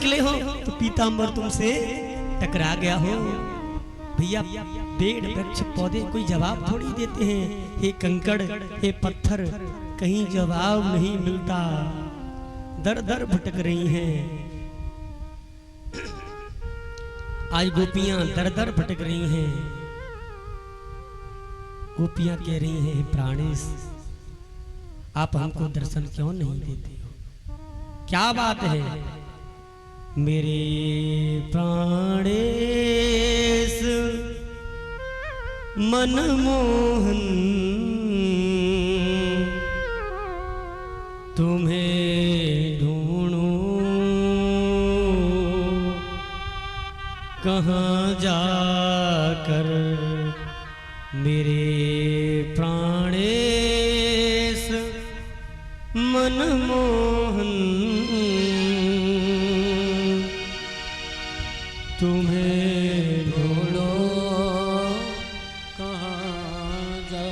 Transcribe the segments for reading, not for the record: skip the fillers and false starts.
निकले हो तो पीतांबर तुमसे टकरा गया हो। भैया पेड़ वृक्ष पौधे कोई जवाब थोड़ी देते हैं। हे कंकड़, हे पत्थर, कहीं जवाब नहीं मिलता, दर दर भटक रही हैं। आज गोपियां दर दर भटक रही हैं। गोपियां कह रही हैं, प्राणेश आप हमको दर्शन क्यों नहीं देते हो? क्या बात है? मेरे प्राणेश मनमोहन, तुम्हें ढूंढूं कहाँ जाकर। मेरे प्राणेश मनमोहन, तुम्हें ढूंढो कहाँ जा।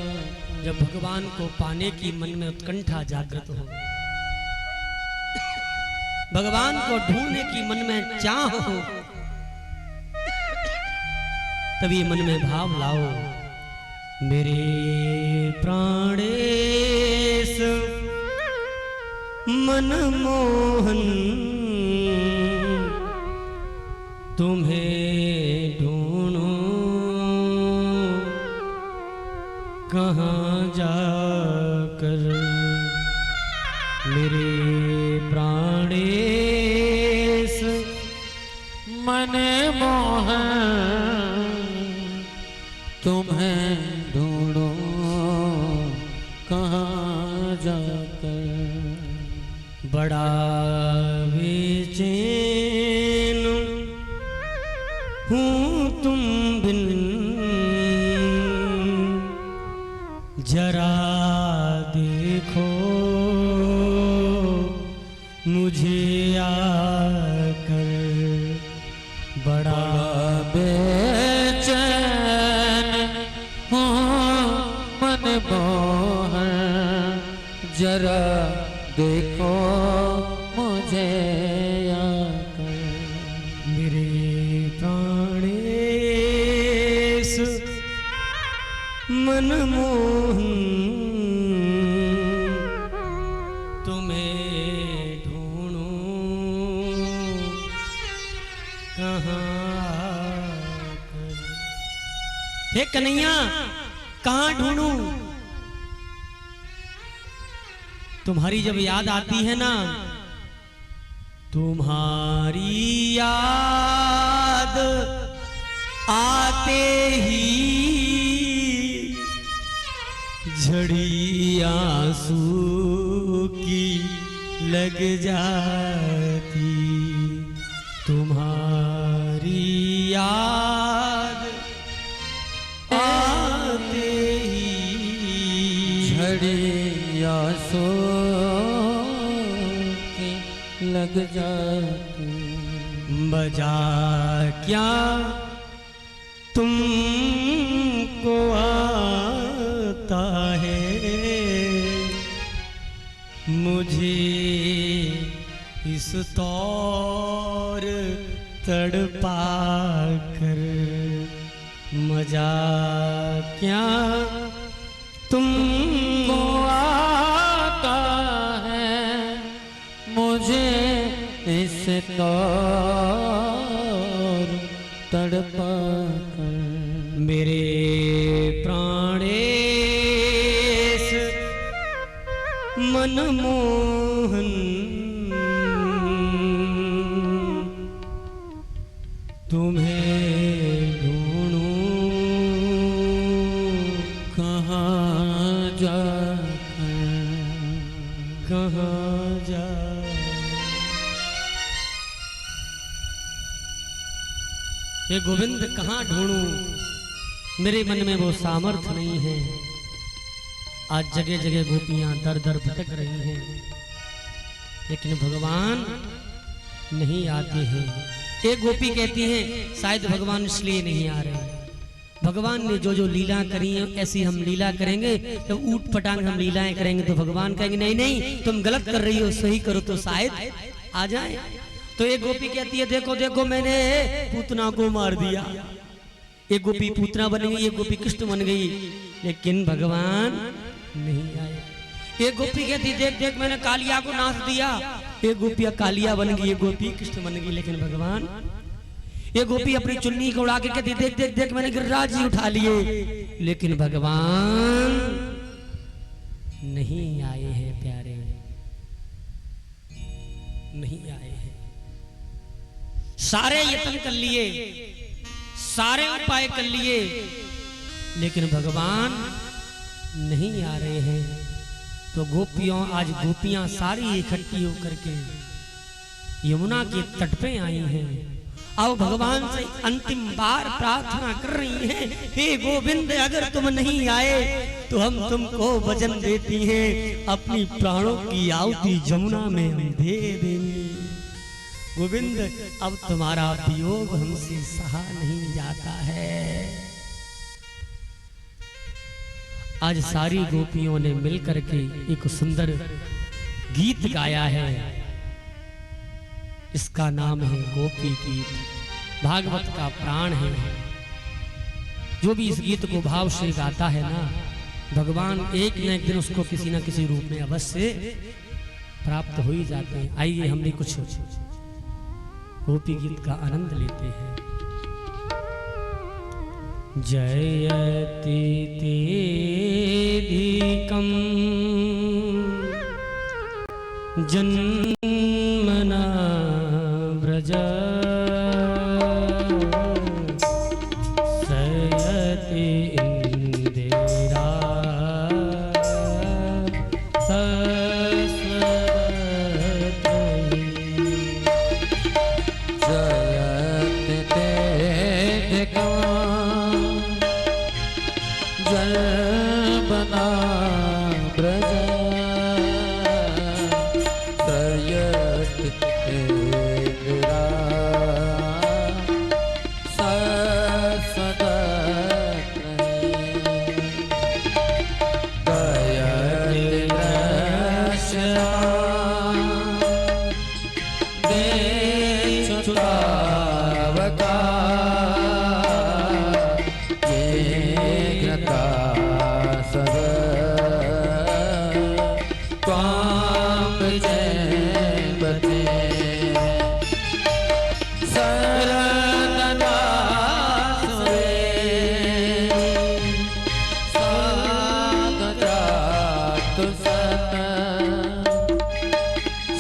जब भगवान को पाने की मन में उत्कंठा जागृत हो, भगवान को ढूंढने की मन में चाह हो, तभी मन में भाव लाओ, मेरे प्राणेश मनमोहन, तुम्हें ढूंढूं कहाँ जाकर। मेरे प्राणेश मनमोहन, तुम्हें ढूंढो कहाँ जाकर। बड़ा बेचैन हूँ तुम बिन, जरा देखो मुझे आकर। बड़ा बेचैन हूँ मनमोहन, जरा देखो मुझे आकर। मेरे प्राणेश मनमोहन, तुम्हें ढूंढूं कहाँ कर। हे कन्हैया कहाँ ढूंढूं? तुम्हारी जब याद आती है ना, तुम्हारी याद आते ही झड़ी आंसू की लग जाती। तुम्हारी याद आते ही झड़ी आंसू की लग जाती। मजा क्या तुमको आता है, मुझे इस तौर तड़पा कर। मजा क्या तुमको आता है, मुझे इस तौर तड़पा कर। मेरे प्राणेश मनमोहन, तुम्हें ढूंढूं कहाँ जाकर। कहाँ जा। ये गोविंद कहाँ ढूंढूं? मेरे मन में वो सामर्थ्य नहीं है। आज जगह जगह गोपियां दर दर भटक रही हैं, लेकिन भगवान नहीं आते हैं। एक गोपी कहती है शायद भगवान इसलिए नहीं आ रहे, भगवान ने जो जो लीला करी है ऐसी हम लीला करेंगे, तो ऊट पटांग हम लीलाएं करेंगे तो भगवान कहेंगे नहीं नहीं तुम गलत कर रही हो, सही करो तो शायद आ जाए। तो एक गोपी कहती है देखो देखो मैंने पूतना को मार दिया। एक गोपी पूतना बन गई, एक गोपी कृष्ण बन गई, लेकिन भगवान नहीं आए। एक गोपी कहती देख देख मैंने कालिया को नाच दिया। एक गोपी कालिया बन गई, एक गोपी कृष्ण बन गई, लेकिन भगवान। एक गोपी अपनी चुन्नी को उड़ा के कहती देख देख देख मैंने गिरिराज जी उठा लिए, लेकिन भगवान नहीं आए हैं प्यारे, नहीं आए हैं। सारे यत्न कर लिए, सारे उपाय कर लिए, लेकिन भगवान नहीं आ रहे हैं। तो गोपियों आज गोपियां सारी इकट्ठी होकर के यमुना के तट पे आई हैं। अब भगवान से अंतिम बार प्रार्थना कर रही हैं, हे गोविंद अगर तुम नहीं आए तो हम तुमको वचन देती हैं अपनी प्राणों की आहुति जमुना में हम दे देंगे। गोविंद अब तुम्हारा वियोग हमसे सहा नहीं जाता है। आज सारी गोपियों ने मिलकर के एक सुंदर गीत गाया है, इसका नाम है गोपी गीत। भागवत का प्राण है। जो भी इस गीत को भाव से गाता है ना, भगवान एक न एक दिन उसको किसी न किसी रूप में अवश्य प्राप्त हो ही जाते हैं। आइए हम भी कुछ गोपी गीत का आनंद लेते हैं। जयति तेधिकं जन्मना व्रज सयति इंदिरा सस्वती। जयति तेधिकं जन्मना व्रज सयति इंदिरा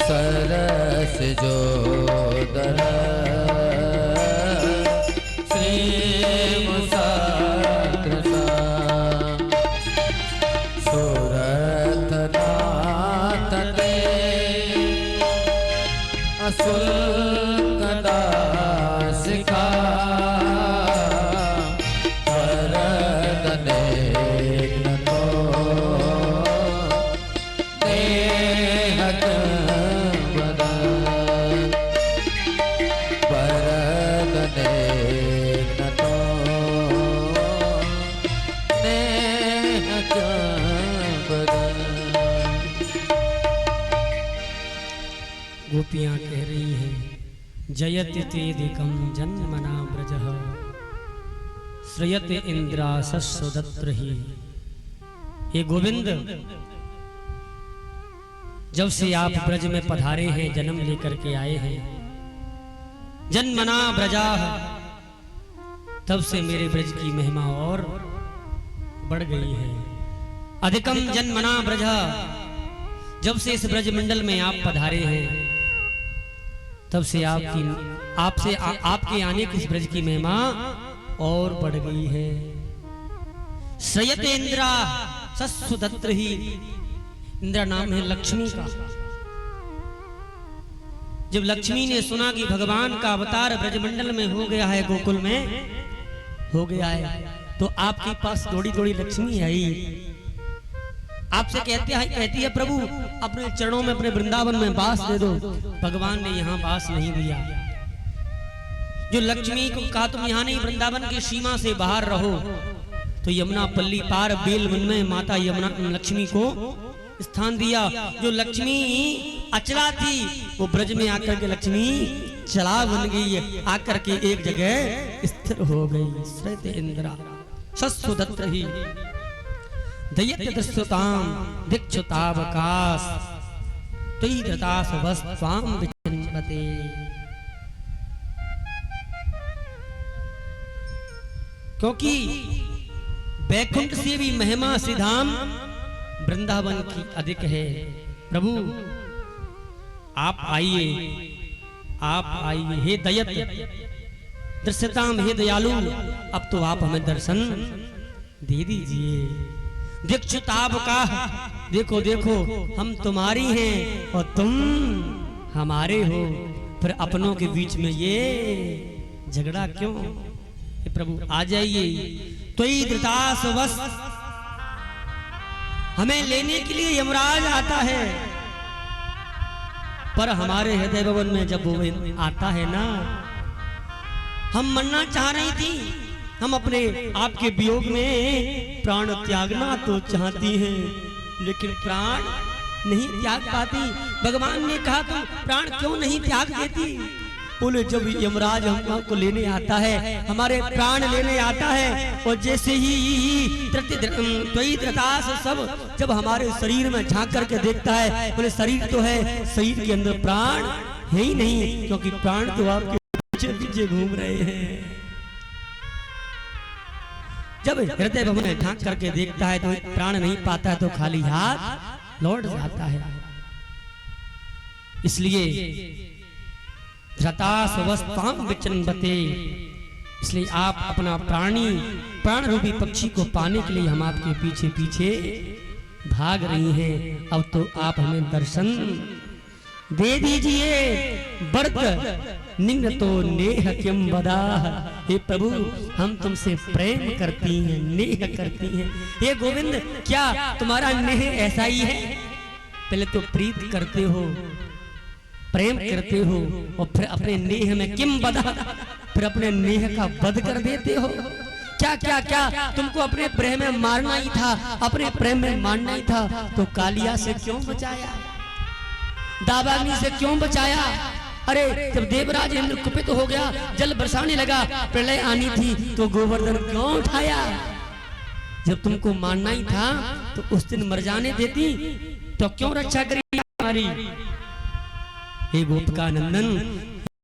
सरस जो दर श्री मुसात्रसा सुरथ नाथ ते असुल कदा सिखा परदने नको देहक गोपियां कह रही हैं जयति तेधिकं जन्मना व्रजः श्रयते इंद्रा सस्वदत्रहि। हे गोविंद, जब से आप ब्रज में पधारे हैं, जन्म लेकर के आए हैं, जन्मना व्रजाः, तब से मेरे ब्रज की महिमा और बढ़ गई है। अधिकम जन्मना व्रजः, जब से इस ब्रज मंडल में आप पधारे हैं, तब से आपके आने की इस ब्रज की महिमा और बढ़ गई है। श्रयते इंद्रा सस्वदत्रहि, इंद्रा नाम है लक्ष्मी का। जब लक्ष्मी ने सुना कि भगवान का अवतार ब्रजमंडल में हो गया है, गोकुल में हो गया है, तो आपके पास दौड़ी दौड़ी लक्ष्मी आई, आपसे कहती है प्रभु अपने चरणों में अपने वृंदावन में वास दे दो। भगवान ने यहाँ वास नहीं दिया। जो लक्ष्मी को कहा तुम यहाँ नहीं, वृंदावन की सीमा से बाहर रहो, तो यमुना पल्ली पार बेल वन में माता यमुना लक्ष्मी को स्थान दिया। जो लक्ष्मी अचला थी वो ब्रज में आकर के लक्ष्मी चला बन गई, आकर के एक जगह स्थिर हो गई। श्रेत इंद्रा शस्वदत्र ही दयत्य दस्युताम दीक्षुतावकाश त्वयि धृतास वस्त्वाम विचिन्वते। क्योंकि बैकुंठ से भी महिमा श्रीधाम वृंदावन की अधिक है। प्रभु आप आइए, आप आइए। हे दयत्य दृश्यताम, हे दयालु, अब तो आप हमें दर्शन दे दीजिए। दीक्षुताब का देखो देखो, हम तुम्हारी हैं और तुम हमारे हो, फिर अपनों के बीच में ये झगड़ा क्यों? प्रभु आ जाइए। त्वयि धृतास वस, हमें लेने के लिए यमराज आता है, पर हमारे हृदय भवन में जब वो आता है ना, हम मरना चाह रही थी, हम अपने आपके वियोग में प्राण त्यागना तो चाहती हैं, लेकिन प्राण नहीं त्याग पाती। भगवान ने कहा तुम प्राण क्यों नहीं त्याग देती? बोले जब यमराज हमको लेने आता है, हमारे प्राण लेने आता है, और जैसे ही त्वयि धृतास सब जब हमारे शरीर में झांक करके देखता है, बोले शरीर तो है, शरीर के अंदर प्राण है ही नहीं, क्योंकि प्राण तो आपके पीछे पीछे घूम रहे हैं। जब हृदय भवन में झांक करके देखता है तो प्राण नहीं पाता है, तो खाली हाथ लौट जाता है। इसलिए धृतास वस्त्वाम विचिन्वते, इसलिए आप अपना प्राण रूपी पक्षी को पाने के लिए हम आपके पीछे पीछे भाग रही हैं। अब तो आप हमें दर्शन दे दीजिए। वर्त निंग तो नेह किम बदा, हे प्रभु हम तुमसे प्रेम करती हैं, नेह करती हैं। हे गोविंद क्या तुम्हारा नेह ऐसा ही है? पहले तो प्रीत करते हो, प्रेम करते हो, और फिर अपने नेह में किम बदा, फिर अपने नेह का वध कर देते हो। क्या क्या क्या तुमको अपने प्रेम में मारना ही था, अपने प्रेम में मारना ही था, तो कालिया से क्यों बचाया, दावाग्नि से क्यों बचाया? अरे जब देवराज इंद्र कुपित हो गया, जल बरसाने लगा, प्रलय आनी थी, तो गोवर्धन क्यों उठाया? जब तुमको मारना ही था तो उस दिन मर जाने देती, तो क्यों रक्षा करी हमारी? हे गोपिका नंदन,